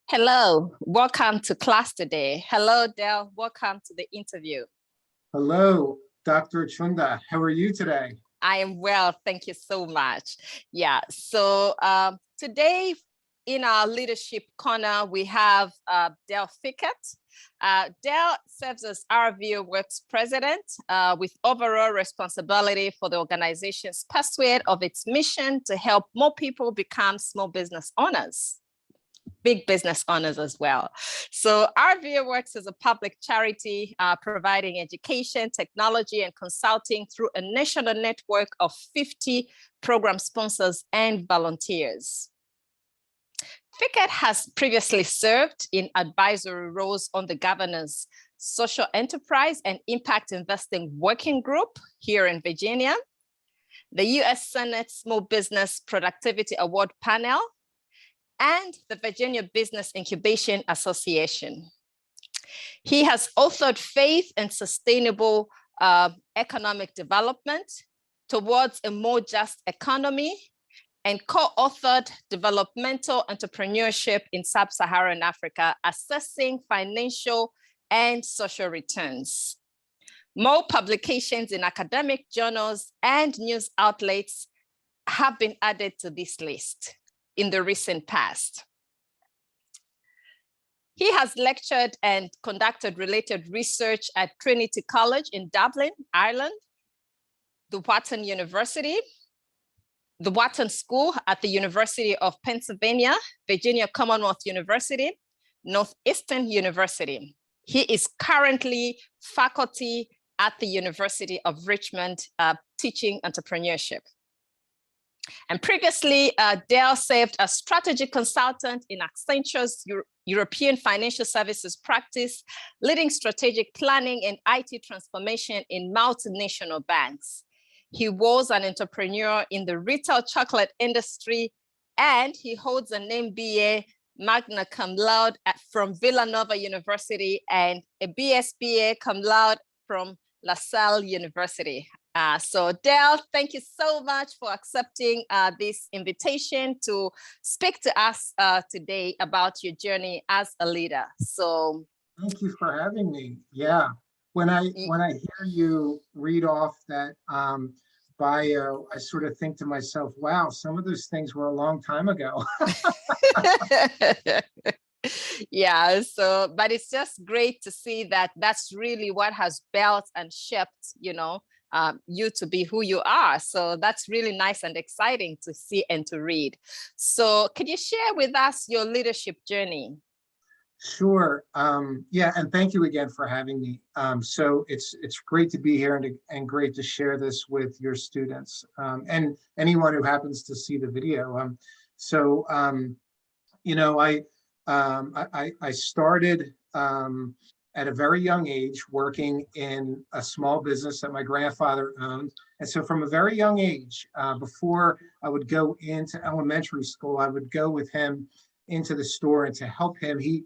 Hello, welcome to class today. Hello, Del, welcome to the interview. Hello, Dr. Chunda. How are you today? I am well, thank you so much. Yeah, so today in our leadership corner, we have Del Fickett. Del serves as RVO Works President with overall responsibility for the organization's pursuit of its mission to help more people become small business owners. Big business owners as well. So RVO Works is a public charity providing education, technology, and consulting through a national network of 50 program sponsors and volunteers. Fickett has previously served in advisory roles on the governor's Social Enterprise and Impact Investing Working Group here in Virginia, the US Senate Small Business Productivity Award Panel, and the Virginia Business Incubation Association. He has authored Faith and Sustainable Economic Development Towards a More Just Economy and co-authored Developmental Entrepreneurship in Sub-Saharan Africa, Assessing Financial and Social Returns. More publications in academic journals and news outlets have been added to this list in the recent past. He has lectured and conducted related research at Trinity College in Dublin, Ireland, the Wharton University, the Wharton School at the University of Pennsylvania, Virginia Commonwealth University, Northeastern University. He is currently faculty at the University of Richmond, teaching entrepreneurship. And previously, Del served as strategy consultant in Accenture's European financial services practice, leading strategic planning and IT transformation in multinational banks. He was an entrepreneur in the retail chocolate industry, and he holds an MBA magna cum laude from Villanova University and a BSBA cum laude from La Salle University. So Del, thank you so much for accepting this invitation to speak to us today about your journey as a leader. So thank you for having me. Yeah, when I hear you read off that bio, I sort of think to myself, wow, some of those things were a long time ago. Yeah, so but it's just great to see that that's really what has built and shaped, you to be who you are. So that's really nice and exciting to see and to read. So could you share with us your leadership journey? Sure. Yeah, and thank you again for having me. So it's great to be here and great to share this with your students and anyone who happens to see the video. I started at a very young age working in a small business that my grandfather owned. And so from a very young age, before I would go into elementary school, I would go with him into the store and to help him. He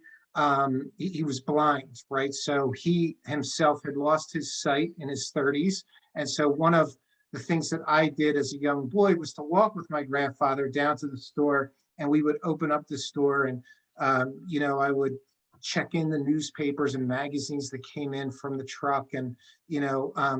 was blind, right? So he himself had lost his sight in his 30s. And so one of the things that I did as a young boy was to walk with my grandfather down to the store, and we would open up the store and I would check in the newspapers and magazines that came in from the truck, and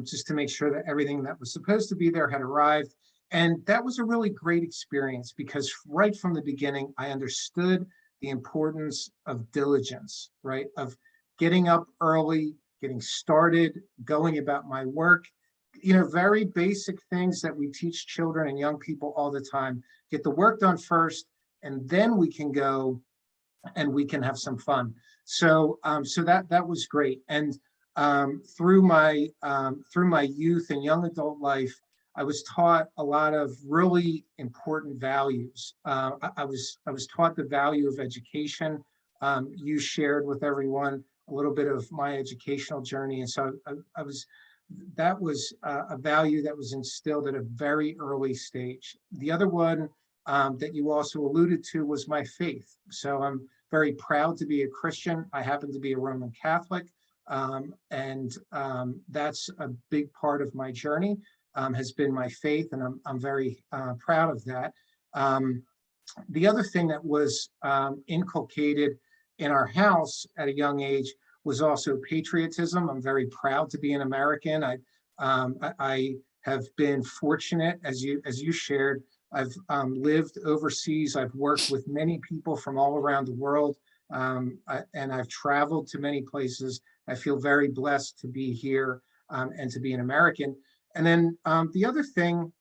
just to make sure that everything that was supposed to be there had arrived. And that was a really great experience because right from the beginning, I understood the importance of diligence, right? Of getting up early, getting started, going about my work, very basic things that we teach children and young people all the time. Get the work done first, and then we can go and we can have some fun. So that was great. And through my youth and young adult life, I was taught a lot of really important values. I was taught the value of education. You shared with everyone a little bit of my educational journey, and so that was a value that was instilled at a very early stage. The other one that you also alluded to was my faith. So I'm very proud to be a Christian. I happen to be a Roman Catholic, and that's a big part of my journey, has been my faith, and I'm very proud of that. The other thing that was inculcated in our house at a young age was also patriotism. I'm very proud to be an American. I have been fortunate, as you shared. I've lived overseas. I've worked with many people from all around the world, and I've traveled to many places. I feel very blessed to be here and to be an American. And then the other thing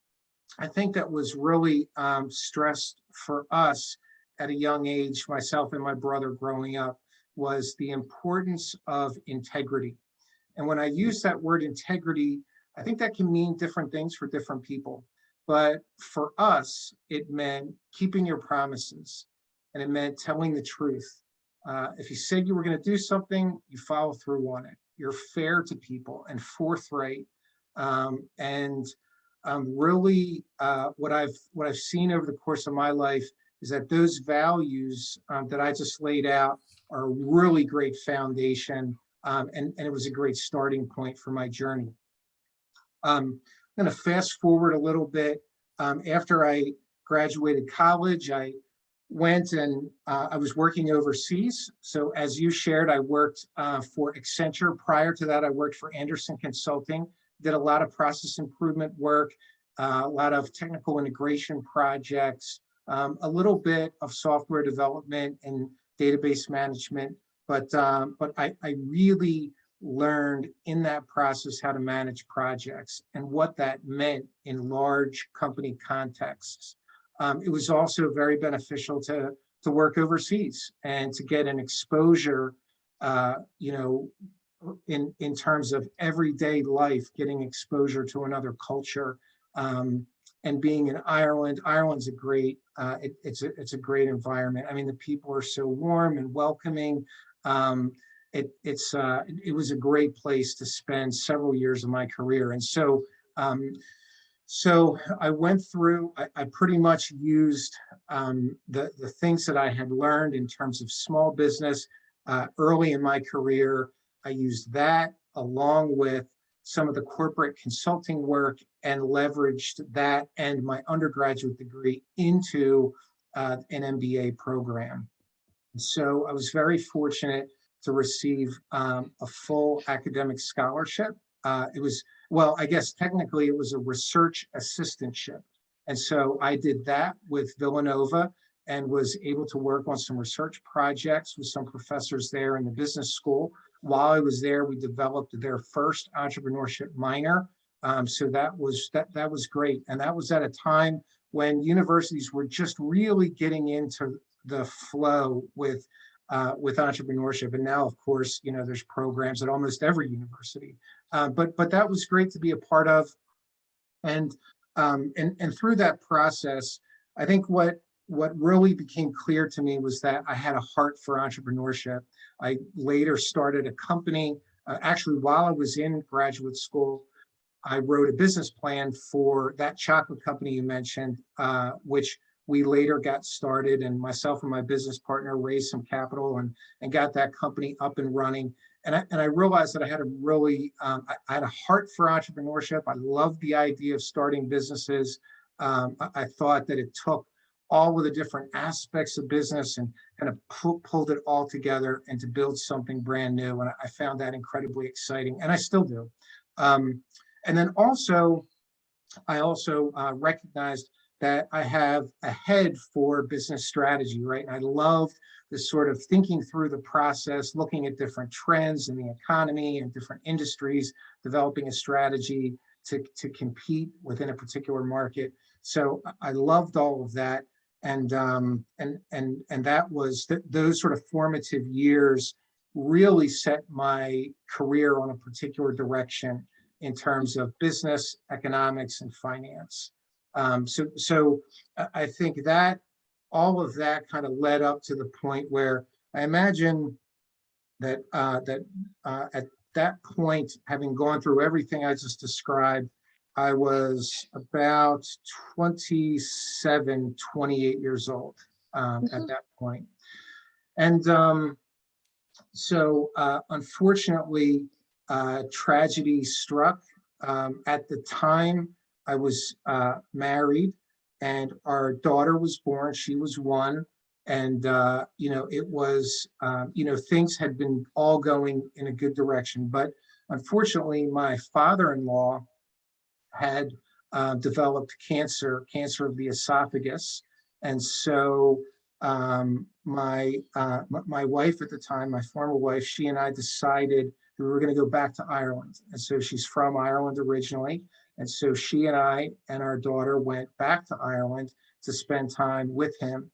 I think that was really stressed for us at a young age, myself and my brother growing up, was the importance of integrity. And when I use that word integrity, I think that can mean different things for different people. But for us, it meant keeping your promises, and it meant telling the truth. If you said you were going to do something, you follow through on it. You're fair to people and forthright. And really, what I've seen over the course of my life is that those values that I just laid out are a really great foundation, and it was a great starting point for my journey. I'm going to fast forward a little bit. After I graduated college, I went and I was working overseas. So as you shared, I worked for Accenture. Prior to that, I worked for Anderson Consulting, did a lot of process improvement work, a lot of technical integration projects, a little bit of software development and database management. But I really learned in that process how to manage projects and what that meant in large company contexts. It was also very beneficial to work overseas and to get an exposure, in terms of everyday life, getting exposure to another culture, and being in Ireland. Ireland's a great, it's a great environment. I mean, the people are so warm and welcoming. It was a great place to spend several years of my career. And so, so I went through, I pretty much used the things that I had learned in terms of small business early in my career. I used that along with some of the corporate consulting work and leveraged that and my undergraduate degree into an MBA program. So I was very fortunate to receive a full academic scholarship. It was, well, I guess technically it was a research assistantship. And so I did that with Villanova and was able to work on some research projects with some professors there in the business school. While I was there, we developed their first entrepreneurship minor. So that was great. And that was at a time when universities were just really getting into the flow with entrepreneurship. And now, of course, there's programs at almost every university. But that was great to be a part of. And through that process, I think what really became clear to me was that I had a heart for entrepreneurship. I later started a company. Actually, while I was in graduate school, I wrote a business plan for that chocolate company you mentioned, which we later got started, and myself and my business partner raised some capital and got that company up and running. And I realized that I had a really, I had a heart for entrepreneurship. I loved the idea of starting businesses. I thought that it took all of the different aspects of business and kind of pulled it all together and to build something brand new. And I found that incredibly exciting, and I still do. And then also, I also recognized that I have a head for business strategy, right? And I loved this sort of thinking through the process, looking at different trends in the economy and different industries, developing a strategy to compete within a particular market. So I loved all of that. And that was those sort of formative years really set my career on a particular direction in terms of business, economics, and finance. So I think that all of that kind of led up to the point where I imagine that at that point, having gone through everything I just described, I was about 27, 28 years old at that point. And so unfortunately, tragedy struck. At the time, I was married and our daughter was born. She was 1. And, it was, things had been all going in a good direction. But unfortunately, my father-in-law had developed cancer of the esophagus. And so my wife at the time, my former wife, she and I decided that we were going to go back to Ireland. And so she's from Ireland originally. And so she and I and our daughter went back to Ireland to spend time with him.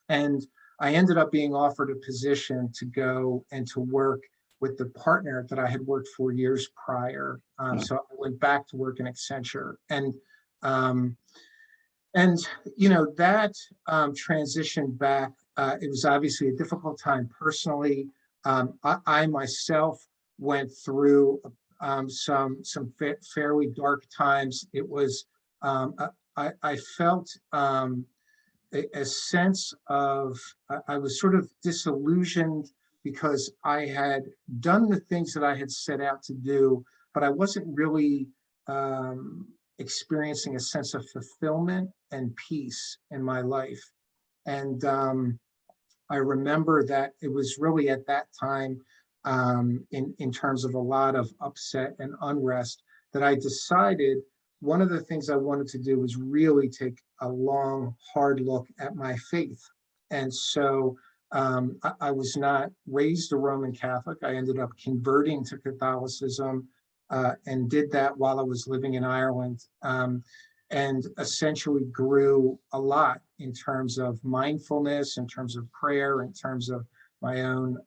And I ended up being offered a position to go and to work with the partner that I had worked for years prior. So I went back to work in Accenture. Um, that transition back, it was obviously a difficult time personally. I myself went through some fairly dark times. It was, I felt a sense of, I was sort of disillusioned because I had done the things that I had set out to do, but I wasn't really experiencing a sense of fulfillment and peace in my life. And I remember that it was really at that time, in terms of a lot of upset and unrest, that I decided one of the things I wanted to do was really take a long, hard look at my faith. And so I was not raised a Roman Catholic. I ended up converting to Catholicism and did that while I was living in Ireland, and essentially grew a lot in terms of mindfulness, in terms of prayer, in terms of my own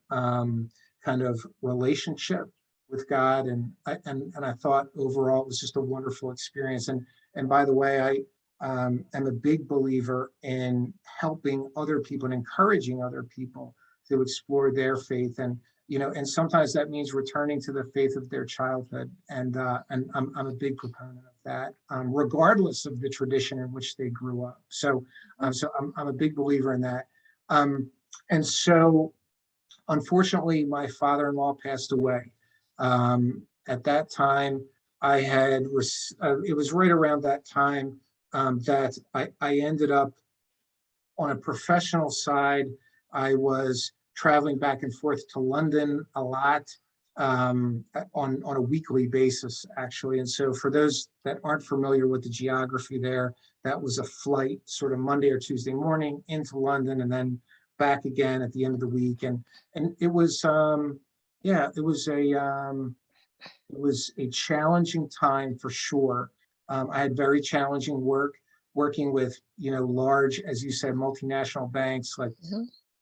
kind of relationship with God. And I thought overall it was just a wonderful experience. And by the way, I am a big believer in helping other people and encouraging other people to explore their faith. And sometimes that means returning to the faith of their childhood. And I'm a big proponent of that, regardless of the tradition in which they grew up. So I'm a big believer in that. And so unfortunately, my father-in-law passed away. At that time, it was right around that time that I ended up on a professional side. I was traveling back and forth to London a lot, on a weekly basis, actually. And so for those that aren't familiar with the geography there, that was a flight sort of Monday or Tuesday morning into London and then back again at the end of the week. And it was, it was a challenging time for sure. I had very challenging working with, large, as you said, multinational banks like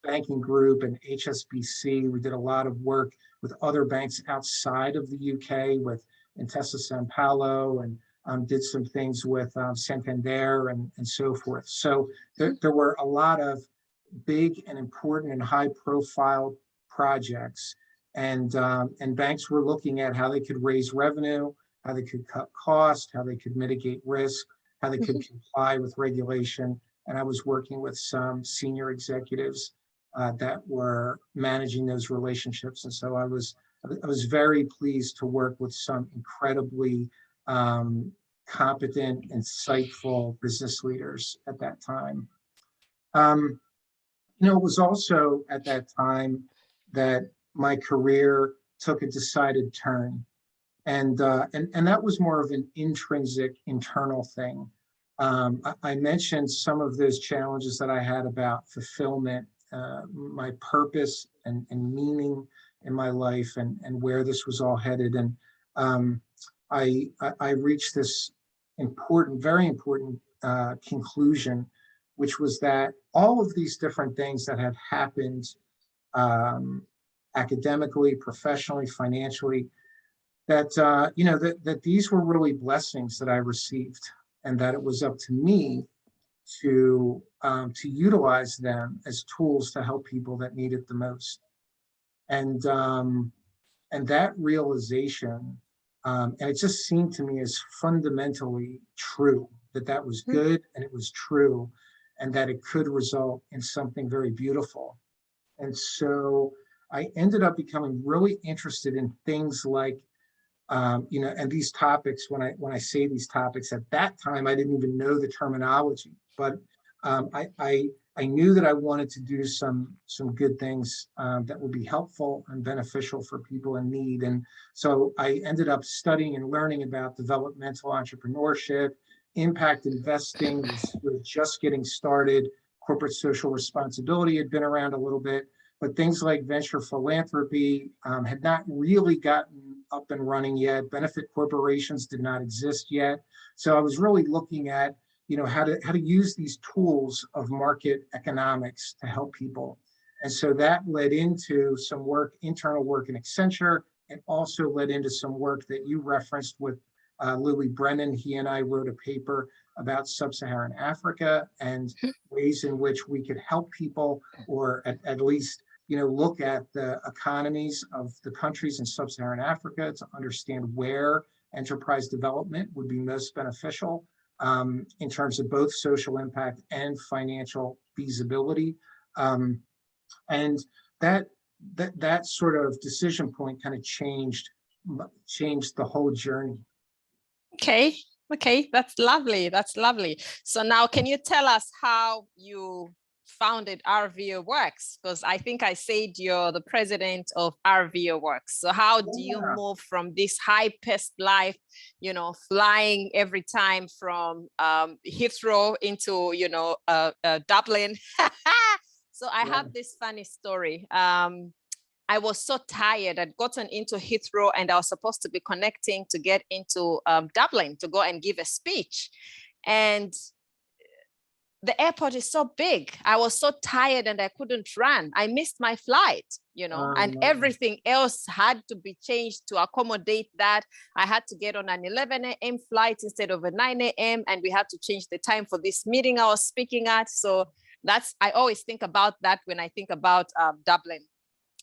Banking Group and HSBC. We did a lot of work with other banks outside of the UK, with Intesa Sanpaolo, and did some things with Santander and so forth. So there were a lot of big and important and high profile projects. And banks were looking at how they could raise revenue, how they could cut costs, how they could mitigate risk, how they could comply with regulation. And I was working with some senior executives that were managing those relationships. And so I was very pleased to work with some incredibly competent, insightful business leaders at that time. It was also at that time that my career took a decided turn. And that was more of an intrinsic, internal thing. I mentioned some of those challenges that I had about fulfillment, my purpose and meaning in my life, and where this was all headed. And I reached this important, very important conclusion, which was that all of these different things that had happened academically, professionally, financially, that these were really blessings that I received, and that it was up to me to utilize them as tools to help people that need it the most. And that realization, and it just seemed to me as fundamentally true, that was good and it was true, and that it could result in something very beautiful. And so I ended up becoming really interested in things like, and these topics, when I say these topics, at that time, I didn't even know the terminology, but I knew that I wanted to do some good things that would be helpful and beneficial for people in need. And so I ended up studying and learning about developmental entrepreneurship, impact investing was just getting started. Corporate social responsibility had been around a little bit, but things like venture philanthropy had not really gotten up and running yet. Benefit corporations did not exist yet. So I was really looking at, how to use these tools of market economics to help people. And so that led into some work, internal work in Accenture, and also led into some work that you referenced with Louis Brennan. He and I wrote a paper about sub-Saharan Africa and ways in which we could help people, or at least look at the economies of the countries in sub-Saharan Africa to understand where enterprise development would be most beneficial in terms of both social impact and financial feasibility. And that sort of decision point kind of changed the whole journey. Okay, that's lovely. That's lovely. So now, can you tell us how you founded RVO Works? Because I think I said you're the president of RVO Works. So how do you move from this high-paced life, flying every time from Heathrow into, Dublin? So I have this funny story. I was so tired. I'd gotten into Heathrow and I was supposed to be connecting to get into Dublin to go and give a speech. And the airport is so big. I was so tired and I couldn't run. I missed my flight, and everything else had to be changed to accommodate that. I had to get on an 11 a.m. flight instead of a 9 a.m. and we had to change the time for this meeting I was speaking at. So I always think about that when I think about Dublin.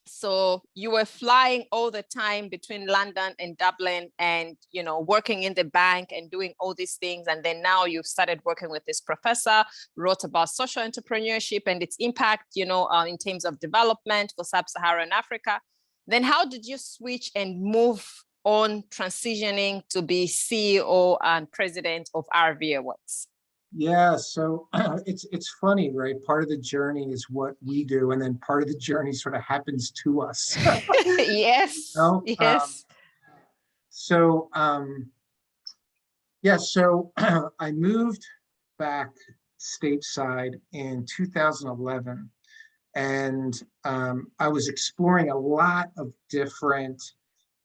So you were flying all the time between London and Dublin and, working in the bank and doing all these things. And then now you've started working with this professor, wrote about social entrepreneurship and its impact, in terms of development for sub-Saharan Africa. Then how did you switch and move on, transitioning to be CEO and president of RVO Works? Yeah, so it's funny, right? Part of the journey is what we do, and then part of the journey sort of happens to us. Yes, yes. So I moved back stateside in 2011, and I was exploring a lot of different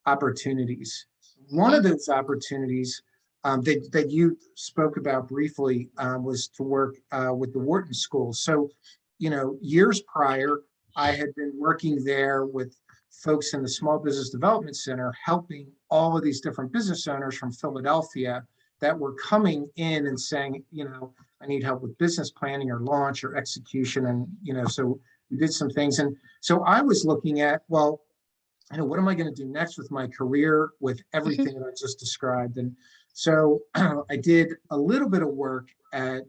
opportunities. One of those opportunities that you spoke about briefly was to work with the Wharton School. So, years prior, I had been working there with folks in the Small Business Development Center, helping all of these different business owners from Philadelphia that were coming in and saying, I need help with business planning or launch or execution. And, so we did some things. And so I was looking at, well, what am I going to do next with my career, with everything that I just described? And so I did a little bit of work at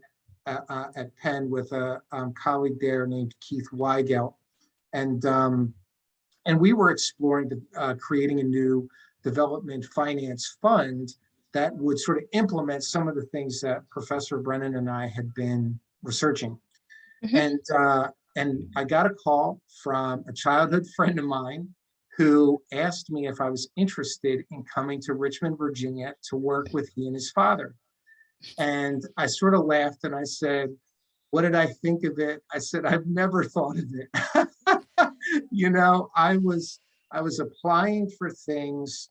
Penn with a colleague there named Keith Weigelt, and we were exploring creating a new development finance fund that would sort of implement some of the things that Professor Brennan and I had been researching. And I got a call from a childhood friend of mine who asked me if I was interested in coming to Richmond, Virginia to work with he and his father. And I sort of laughed and I said, what did I think of it? I said, I've never thought of it. I was applying for things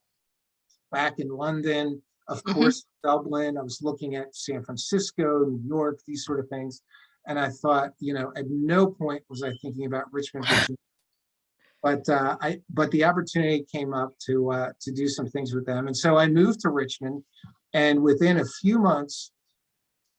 back in London, of course, Dublin. I was looking at San Francisco, New York, these sort of things. And I thought, at no point was I thinking about Richmond, Virginia. But the opportunity came up to do some things with them, and so I moved to Richmond. And within a few months,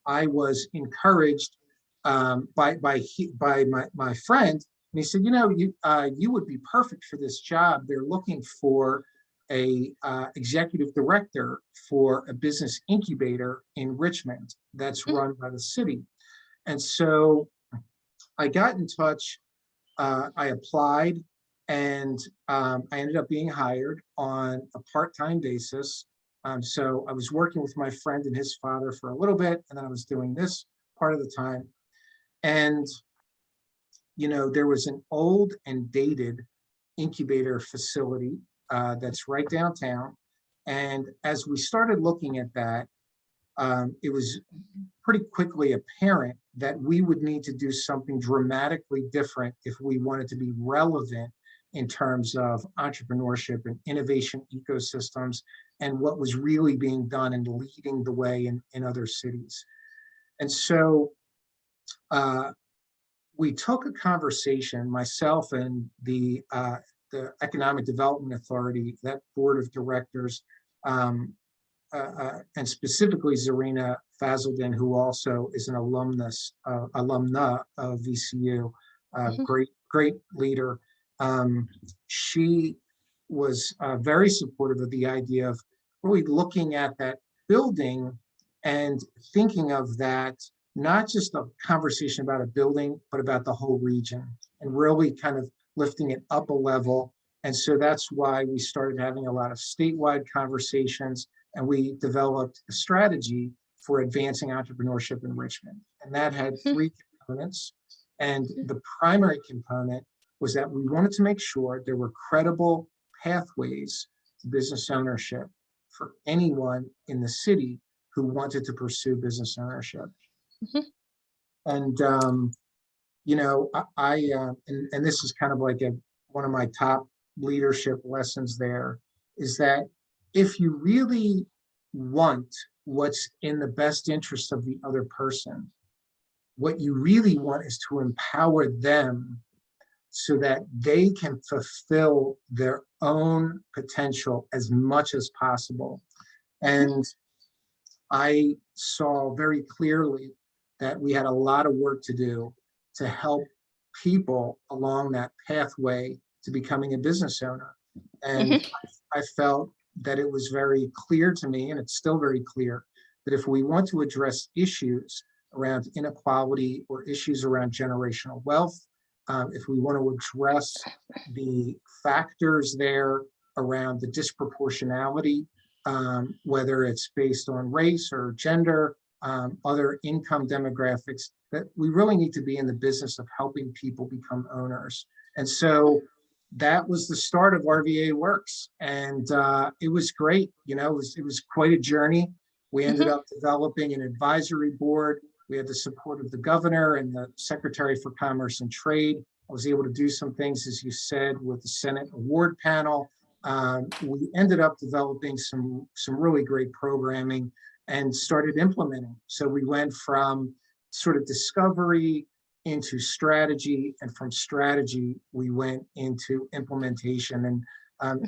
I was encouraged by my friend, and he said, you would be perfect for this job. They're looking for a executive director for a business incubator in Richmond that's run by the city. And so I got in touch. I applied. And I ended up being hired on a part-time basis. So I was working with my friend and his father for a little bit, and then I was doing this part of the time. And, there was an old and dated incubator facility that's right downtown. And as we started looking at that, it was pretty quickly apparent that we would need to do something dramatically different if we wanted to be relevant in terms of entrepreneurship and innovation ecosystems and what was really being done and leading the way in other cities. And so we took a conversation, myself and the Economic Development Authority, that board of directors, and specifically Zarina Fazildin, who also is an alumna of VCU, great leader. She was very supportive of the idea of really looking at that building and thinking of that, not just a conversation about a building, but about the whole region, and really kind of lifting it up a level. And so that's why we started having a lot of statewide conversations, and we developed a strategy for advancing entrepreneurship in Richmond. And that had three components. And the primary component was that we wanted to make sure there were credible pathways to business ownership for anyone in the city who wanted to pursue business ownership. And and this is kind of like one of my top leadership lessons there, is that if you really want what's in the best interest of the other person, what you really want is to empower them so that they can fulfill their own potential as much as possible. And I saw very clearly that we had a lot of work to do to help people along that pathway to becoming a business owner. And I felt that it was very clear to me, and it's still very clear, that if we want to address issues around inequality or issues around generational wealth, if we want to address the factors there around the disproportionality, whether it's based on race or gender, other income demographics, that we really need to be in the business of helping people become owners. And so that was the start of RVA Works. And it was great. It was quite a journey. We ended up developing an advisory board. We had the support of the governor and the Secretary for Commerce and Trade. I was able to do some things, as you said, with the Senate award panel. We ended up developing some really great programming and started implementing. So we went from sort of discovery into strategy, and from strategy, we went into implementation, and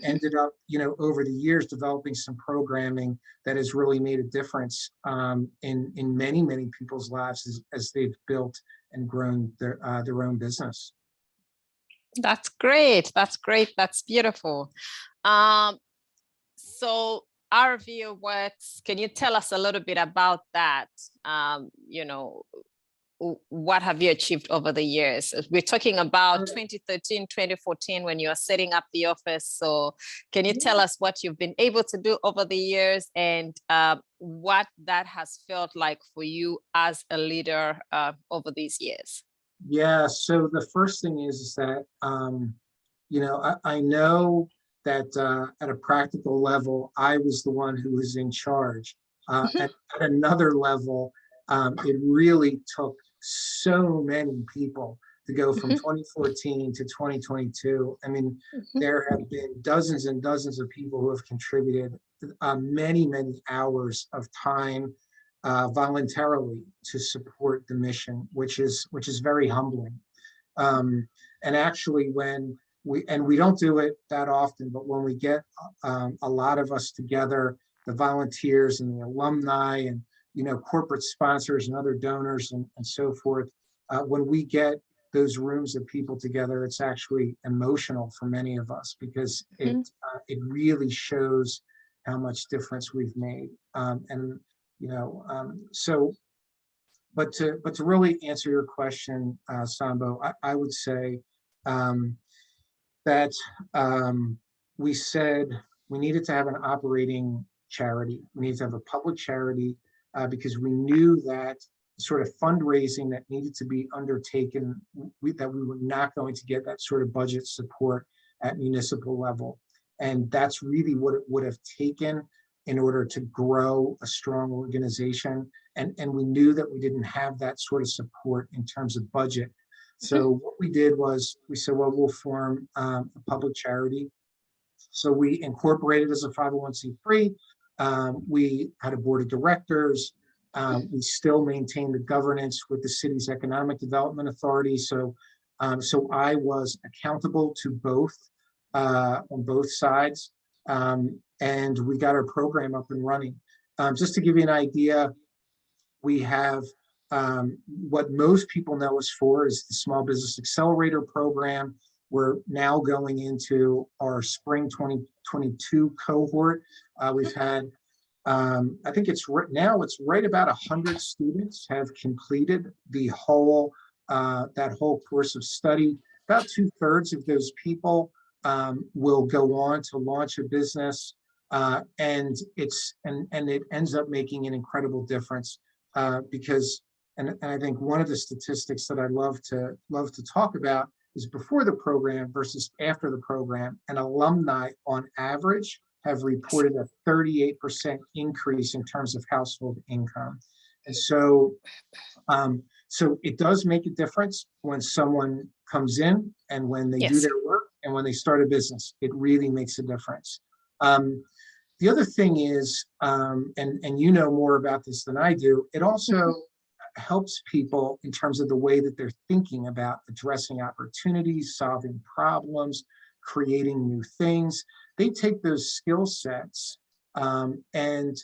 ended up, over the years, developing some programming that has really made a difference in many, many people's lives as they've built and grown their own business. That's great. That's great. That's beautiful. So RVA Works, can you tell us a little bit about that? What have you achieved over the years? We're talking about 2013, 2014, when you are setting up the office. So can you tell us what you've been able to do over the years, and what that has felt like for you as a leader over these years? Yeah, so the first thing is that, I know that at a practical level, I was the one who was in charge. At another level, it really took so many people to go from 2014 to 2022. I mean, there have been dozens and dozens of people who have contributed many, many hours of time voluntarily to support the mission, which is very humbling. And actually, when we don't do it that often, but when we get a lot of us together, the volunteers and the alumni and corporate sponsors and other donors and so forth, when we get those rooms of people together, it's actually emotional for many of us, because it really shows how much difference we've made. But to really answer your question, Sambo, I would say that we said we needed to have an operating charity. We needed to have a public charity because we knew that sort of fundraising that needed to be undertaken, that we were not going to get that sort of budget support at municipal level. And that's really what it would have taken in order to grow a strong organization. And we knew that we didn't have that sort of support in terms of budget. So what we did was we said, well, we'll form a public charity. So we incorporated as a 501c3. We had a board of directors. We still maintain the governance with the city's economic development authority. So I was accountable to both on both sides. And we got our program up and running. Just to give you an idea, we have what most people know us for is the Small Business Accelerator Program. We're now going into our spring 2022 cohort. We've had, I think it's right about 100 students have completed the whole, that whole course of study. About 2/3 of those people will go on to launch a business, and it ends up making an incredible difference because, and I think one of the statistics that I love to talk about is before the program versus after the program, and alumni on average have reported a 38% increase in terms of household income. And so, so it does make a difference when someone comes in and when they do their work and when they start a business. It really makes a difference. The other thing is, and you know more about this than I do, it also helps people in terms of the way that they're thinking about addressing opportunities, solving problems, creating new things. They take those skill sets and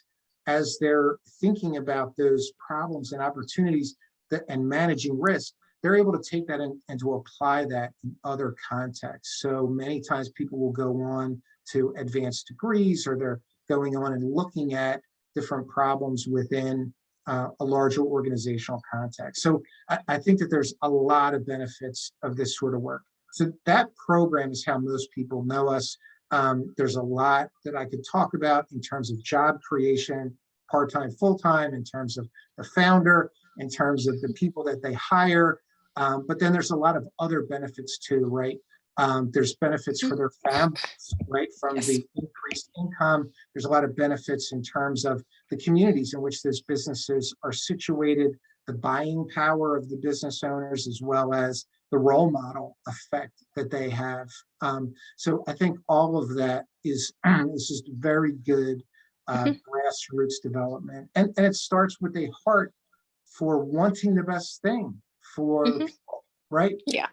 as they're thinking about those problems and opportunities and managing risk, they're able to take that and to apply that in other contexts. So many times people will go on to advanced degrees, or they're going on and looking at different problems within a larger organizational context. So I think that there's a lot of benefits of this sort of work. So that program is how most people know us. There's a lot that I could talk about in terms of job creation, part-time, full-time, in terms of the founder, in terms of the people that they hire. But then there's a lot of other benefits too, right? There's benefits for their families, right? From the increased income. There's a lot of benefits in terms of the communities in which those businesses are situated, the buying power of the business owners, as well as the role model effect that they have. So I think all of that is just very good grassroots development. And it starts with a heart for wanting the best thing for people, right? Yeah.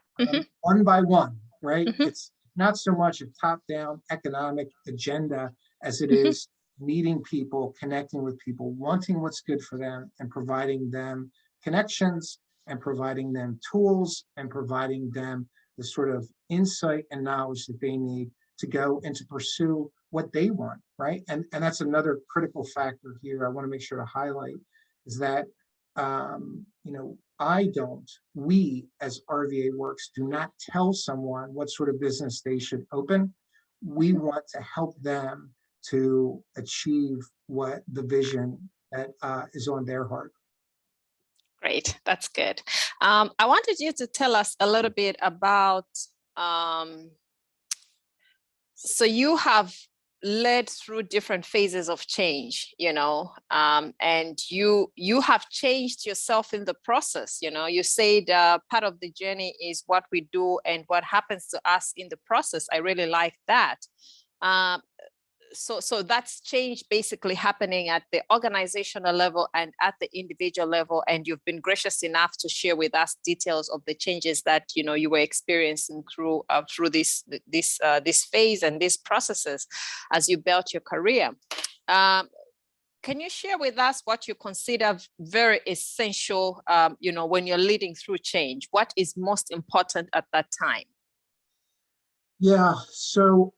One by one, right? It's not so much a top-down economic agenda as it is meeting people, connecting with people, wanting what's good for them, and providing them connections, and providing them tools, and providing them the sort of insight and knowledge that they need to go and to pursue what they want, right? And that's another critical factor here I want to make sure to highlight is that, you know, we as RVA Works do not tell someone what sort of business they should open. We want to help them to achieve what the vision that is on their heart. Great, that's good. I wanted you to tell us a little bit about, so you have led through different phases of change, you know, and you have changed yourself in the process. You know, you said part of the journey is what we do and what happens to us in the process. I really like that. So that's change basically happening at the organizational level and at the individual level. And you've been gracious enough to share with us details of the changes that, you know, you were experiencing through this phase and these processes as you built your career. Can you share with us what you consider very essential, you know, when you're leading through change? What is most important at that time? Yeah, so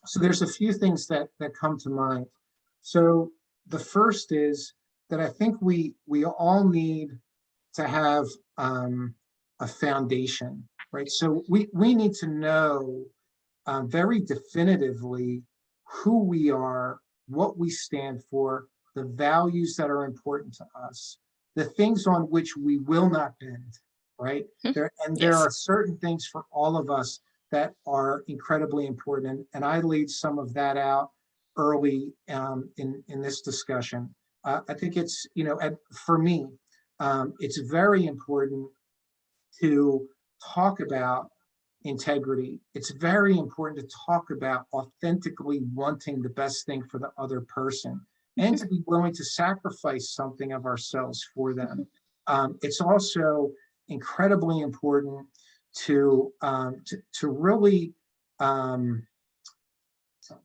so there's a few things that come to mind. So the first is that I think we all need to have a foundation, right? So we need to know very definitively who we are, what we stand for, the values that are important to us. the things on which we will not bend, right? There Yes. are certain things for all of us that are incredibly important. And I laid some of that out early in this discussion. I think it's, for me, it's very important to talk about integrity. It's very important to talk about authentically wanting the best thing for the other person and to be willing to sacrifice something of ourselves for them. It's also incredibly important to really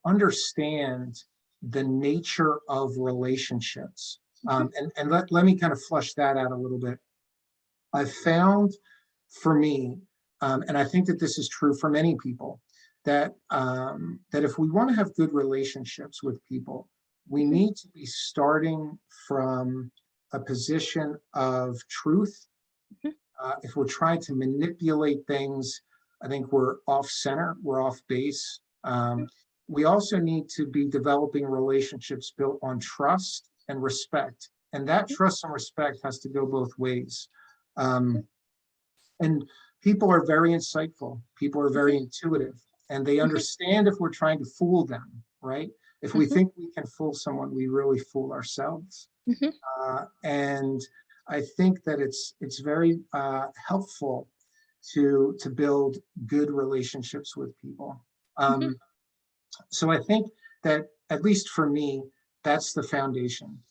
understand the nature of relationships. And let me kind of flush that out a little bit. I've found for me, and I think that this is true for many people, that that if we want to have good relationships with people, we need to be starting from a position of truth. If we're trying to manipulate things, I think we're off center, we're off base. We also need to be developing relationships built on trust and respect. And that trust and respect has to go both ways. And people are very insightful. People are very intuitive, and they understand if we're trying to fool them, right? If we think we can fool someone, we really fool ourselves. And I think that it's very helpful to build good relationships with people. So I think that, at least for me, that's the foundation.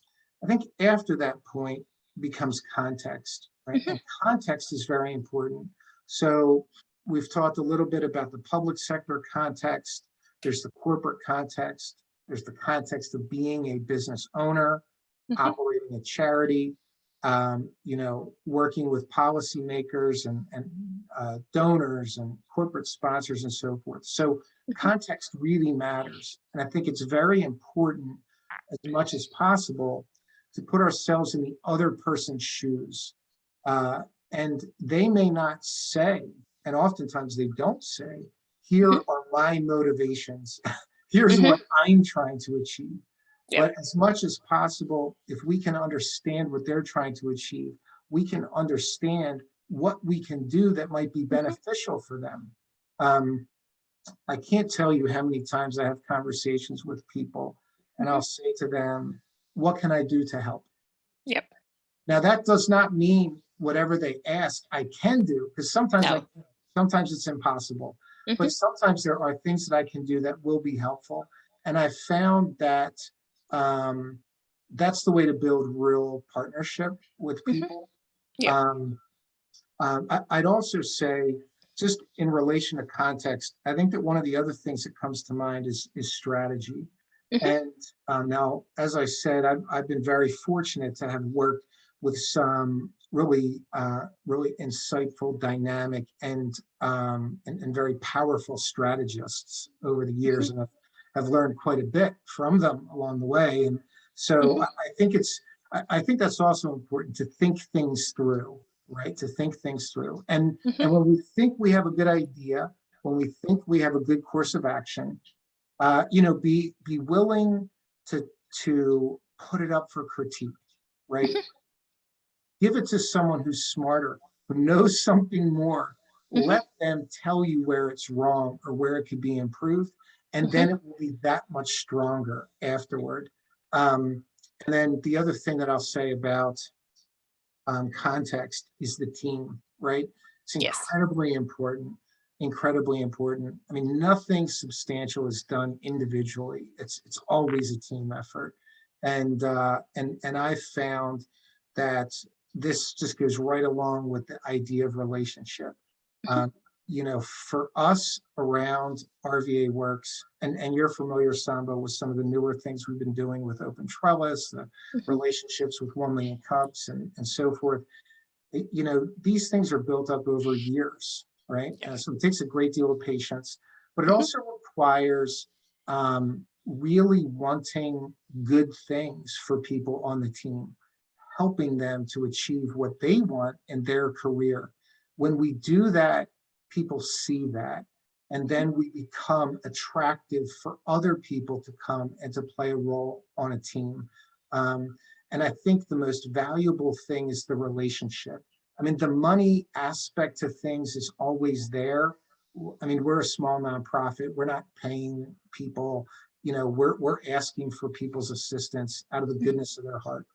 I think after that point becomes context, right? And context is very important. So we've talked a little bit about the public sector context. There's the corporate context. There's the context of being a business owner, operating a charity, working with policymakers and donors and corporate sponsors and so forth. So context really matters. And I think it's very important, as much as possible, to put ourselves in the other person's shoes. And they may not say, and oftentimes they don't say, here are my motivations. Here's what I'm trying to achieve. But as much as possible, if we can understand what they're trying to achieve, we can understand what we can do that might be beneficial for them. I can't tell you how many times I have conversations with people and I'll say to them, what can I do to help? Now, that does not mean whatever they ask I can do, because sometimes sometimes it's impossible. But sometimes there are things that I can do that will be helpful. And I found that that's the way to build real partnership with people. I'd also say, just in relation to context, I think that one of the other things that comes to mind is strategy. And now, as I said, I've been very fortunate to have worked with some really insightful, dynamic, and very powerful strategists over the years, and I've learned quite a bit from them along the way. And so I think that's also important, to think things through, right? To think things through. And when we think we have a good idea, when we think we have a good course of action, be willing to put it up for critique, right? Give it to someone who's smarter, who knows something more. Let them tell you where it's wrong or where it could be improved, and then it will be that much stronger afterward. And then the other thing that I'll say about context is the team, right? It's incredibly important, incredibly important. I mean, nothing substantial is done individually. It's always a team effort. And I found that this just goes right along with the idea of relationship. For us around RVA Works, and you're familiar, Sombo, with some of the newer things we've been doing with Open Trellis, the relationships with 1 Million Cups and so forth. These things are built up over years, right? So it takes a great deal of patience, but it also requires really wanting good things for people on the team, helping them to achieve what they want in their career. When we do that, people see that, and then we become attractive for other people to come and to play a role on a team. And I think the most valuable thing is the relationship. I mean, the money aspect to things is always there. I mean, we're a small nonprofit. We're not paying people. You know, we're asking for people's assistance out of the goodness of their heart.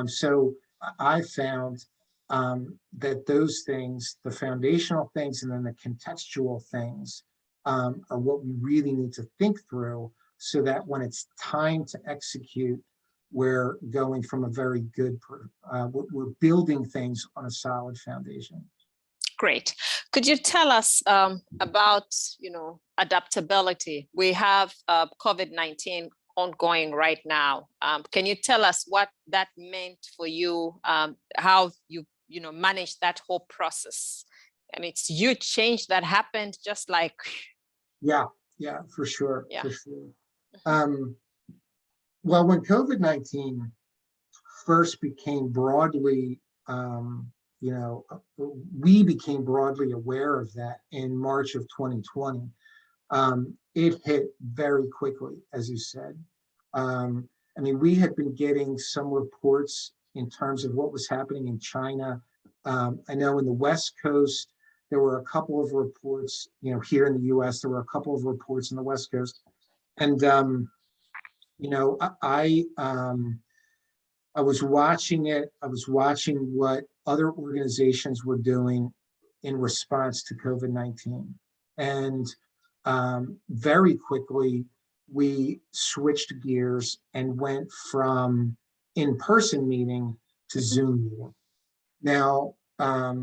So I found that those things, the foundational things, and then the contextual things are what we really need to think through, so that when it's time to execute, we're going from a very good, we're building things on a solid foundation. Great. Could you tell us about, adaptability? We have COVID-19 ongoing right now. Can you tell us what that meant for you, how you, managed that whole process? I mean, it's huge change that happened just like. Yeah, for sure, Yeah. for sure. Well, when COVID-19 first became broadly, we became broadly aware of that in March of 2020. It hit very quickly, as you said. I mean, we had been getting some reports in terms of what was happening in China. I know in the West Coast, there were a couple of reports, here in the US, there were a couple of reports in the West Coast. And, I was watching it. I was watching what other organizations were doing in response to COVID-19. And very quickly, we switched gears and went from in-person meeting to Zoom meeting. Now, I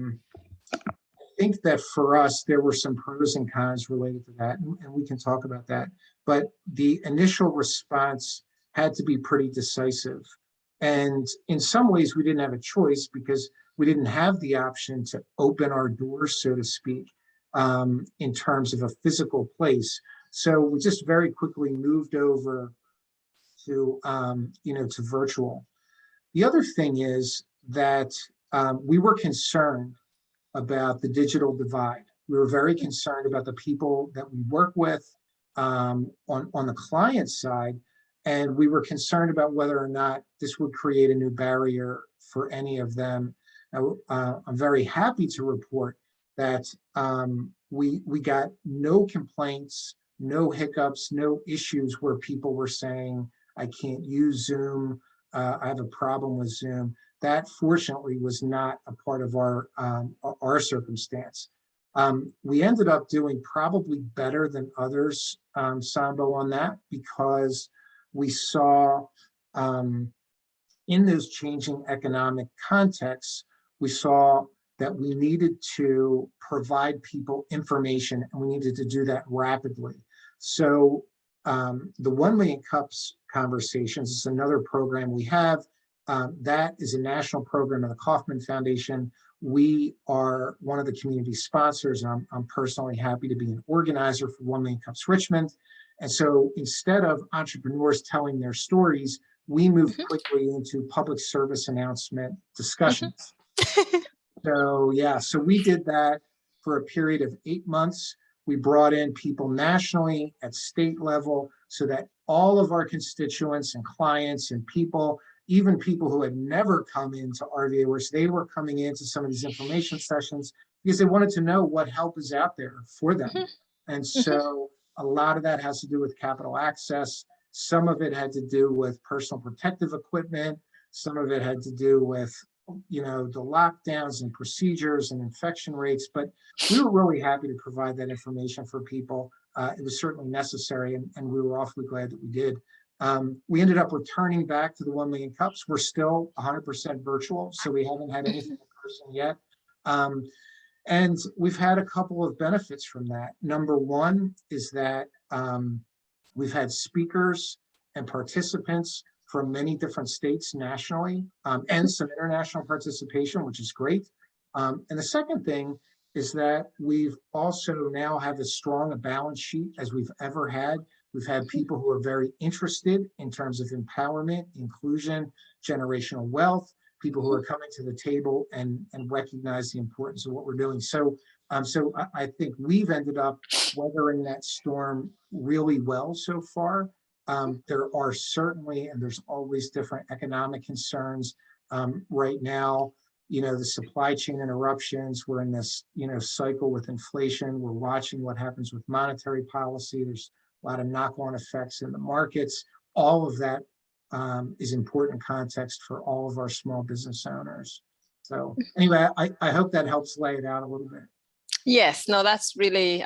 think that for us, there were some pros and cons related to that, and we can talk about that. But the initial response had to be pretty decisive. And in some ways, we didn't have a choice, because we didn't have the option to open our doors, so to speak, in terms of a physical place. So we just very quickly moved over to, to virtual. The other thing is that we were concerned about the digital divide. We were very concerned about the people that we work with on the client side. And we were concerned about whether or not this would create a new barrier for any of them. I'm very happy to report that we got no complaints, no hiccups, no issues where people were saying, I can't use Zoom, I have a problem with Zoom. That fortunately was not a part of our circumstance. We ended up doing probably better than others, Sambo, on that, because we saw in those changing economic contexts, we saw that we needed to provide people information, and we needed to do that rapidly. So the 1 Million Cups Conversations is another program we have. That is a national program of the Kauffman Foundation. We are one of the community sponsors, and I'm personally happy to be an organizer for 1 Million Cups Richmond. And so instead of entrepreneurs telling their stories, we moved quickly into public service announcement discussions. So we did that for a period of 8 months. We brought in people nationally at state level, so that all of our constituents and clients and people, even people who had never come into RVA, where they were coming into some of these information sessions because they wanted to know what help is out there for them. And so a lot of that has to do with capital access. Some of it had to do with personal protective equipment. Some of it had to do with, the lockdowns and procedures and infection rates. But we were really happy to provide that information for people. It was certainly necessary, and we were awfully glad that we did. We ended up returning back to the 1 Million Cups. We're still 100% virtual, so we haven't had anything in person yet. And we've had a couple of benefits from that. Number one is that we've had speakers and participants from many different states nationally, and some international participation, which is great. And the second thing is that we've also now have as strong a balance sheet as we've ever had. We've had people who are very interested in terms of empowerment, inclusion, generational wealth, people who are coming to the table and recognize the importance of what we're doing. So I think we've ended up weathering that storm really well so far. There are certainly, and there's always different economic concerns. Right now, the supply chain interruptions, we're in this, cycle with inflation. We're watching what happens with monetary policy. There's a lot of knock-on effects in the markets. All of that is important context for all of our small business owners. So anyway, I hope that helps lay it out a little bit. Yes, no, that's really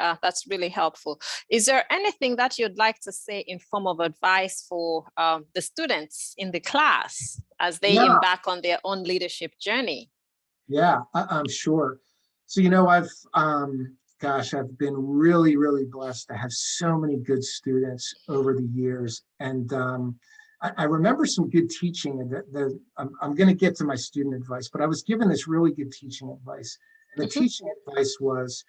helpful. Is there anything that you'd like to say in form of advice for the students in the class as they embark on their own leadership journey? Yeah, I'm sure. So, I've been really, really blessed to have so many good students over the years. And I remember some good teaching. I'm going to get to my student advice, but I was given this really good teaching advice. And the teaching advice was,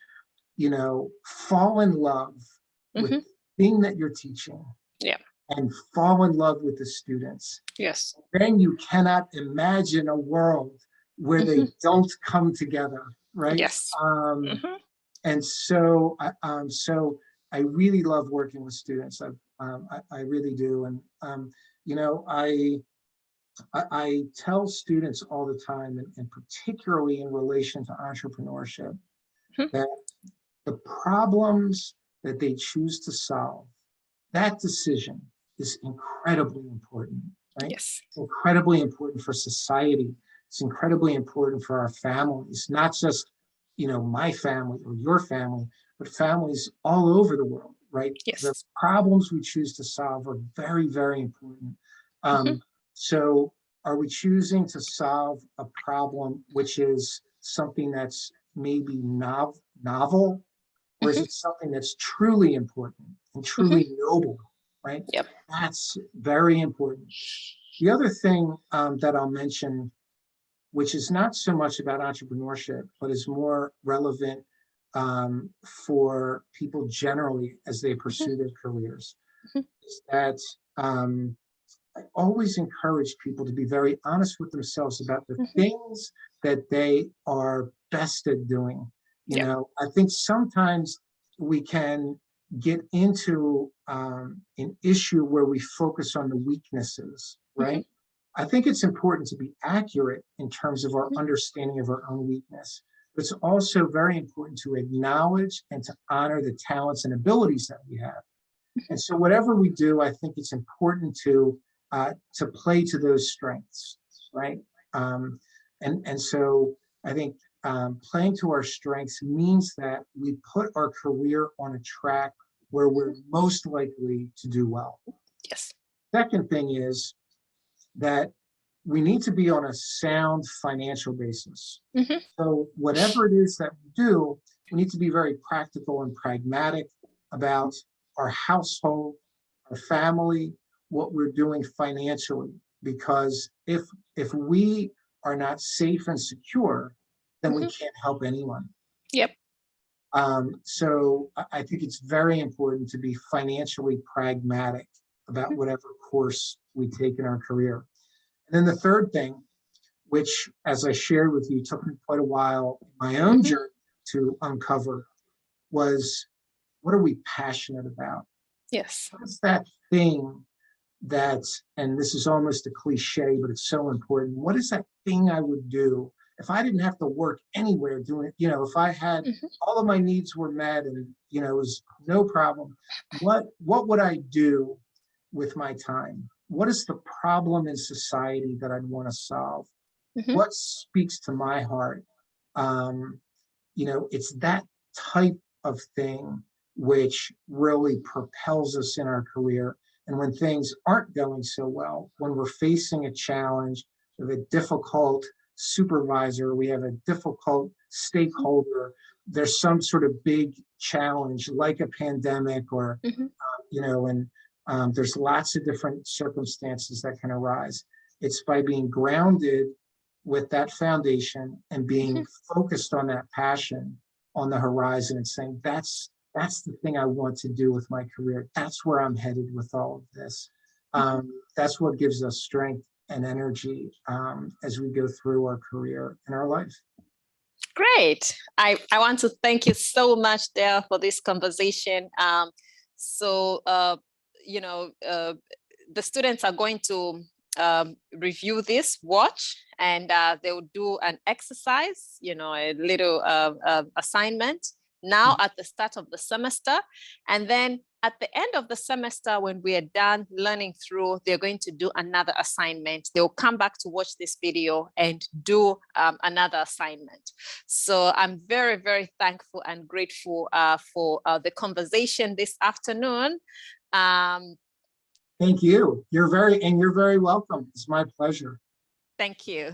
fall in love with the thing that you're teaching. Yeah. And fall in love with the students. Yes. Then you cannot imagine a world where they don't come together, right? Yes. And so I really love working with students. I really do. And, I tell students all the time, and particularly in relation to entrepreneurship, that the problems that they choose to solve, that decision is incredibly important, right? Yes. It's incredibly important for society. It's incredibly important for our families, not just, my family or your family, but families all over the world, right? Yes. The problems we choose to solve are very, very important. So are we choosing to solve a problem which is something that's maybe novel, or is it something that's truly important and truly noble, right? Yep. That's very important. The other thing that I'll mention, which is not so much about entrepreneurship, but is more relevant for people generally as they pursue their careers, is that I always encourage people to be very honest with themselves about the things that they are best at doing. I think sometimes we can get into an issue where we focus on the weaknesses, right? I think it's important to be accurate in terms of our understanding of our own weakness, but it's also very important to acknowledge and to honor the talents and abilities that we have. And so whatever we do, I think it's important to play to those strengths, right? And so I think playing to our strengths means that we put our career on a track where we're most likely to do well. Yes. Second thing is that we need to be on a sound financial basis. So whatever it is that we do, we need to be very practical and pragmatic about our household, our family, what we're doing financially. Because if we are not safe and secure, then we can't help anyone. Yep. So I think it's very important to be financially pragmatic about whatever course we take in our career. And then the third thing, which, as I shared with you, took me quite a while in my own journey to uncover, was what are we passionate about? Yes. What's that thing that, and this is almost a cliche, but it's so important. What is that thing I would do if I didn't have to work anywhere doing it? If I had all of my needs were met and, it was no problem, what would I do with my time? What is the problem in society that I'd want to solve? What speaks to my heart? It's that type of thing which really propels us in our career. And when things aren't going so well, when we're facing a challenge with a difficult supervisor, we have a difficult stakeholder, there's some sort of big challenge like a pandemic or, and there's lots of different circumstances that can arise. It's by being grounded with that foundation and being focused on that passion on the horizon and saying, that's the thing I want to do with my career. That's where I'm headed with all of this. That's what gives us strength and energy as we go through our career and our life. Great. I want to thank you so much, Dale, for this conversation. the students are going to review this, watch, and they will do an exercise, a little assignment now at the start of the semester. And then at the end of the semester, when we are done learning through, they're going to do another assignment. They'll come back to watch this video and do another assignment. So I'm very, very thankful and grateful for the conversation this afternoon. Thank you. You're very welcome. It's my pleasure. Thank you.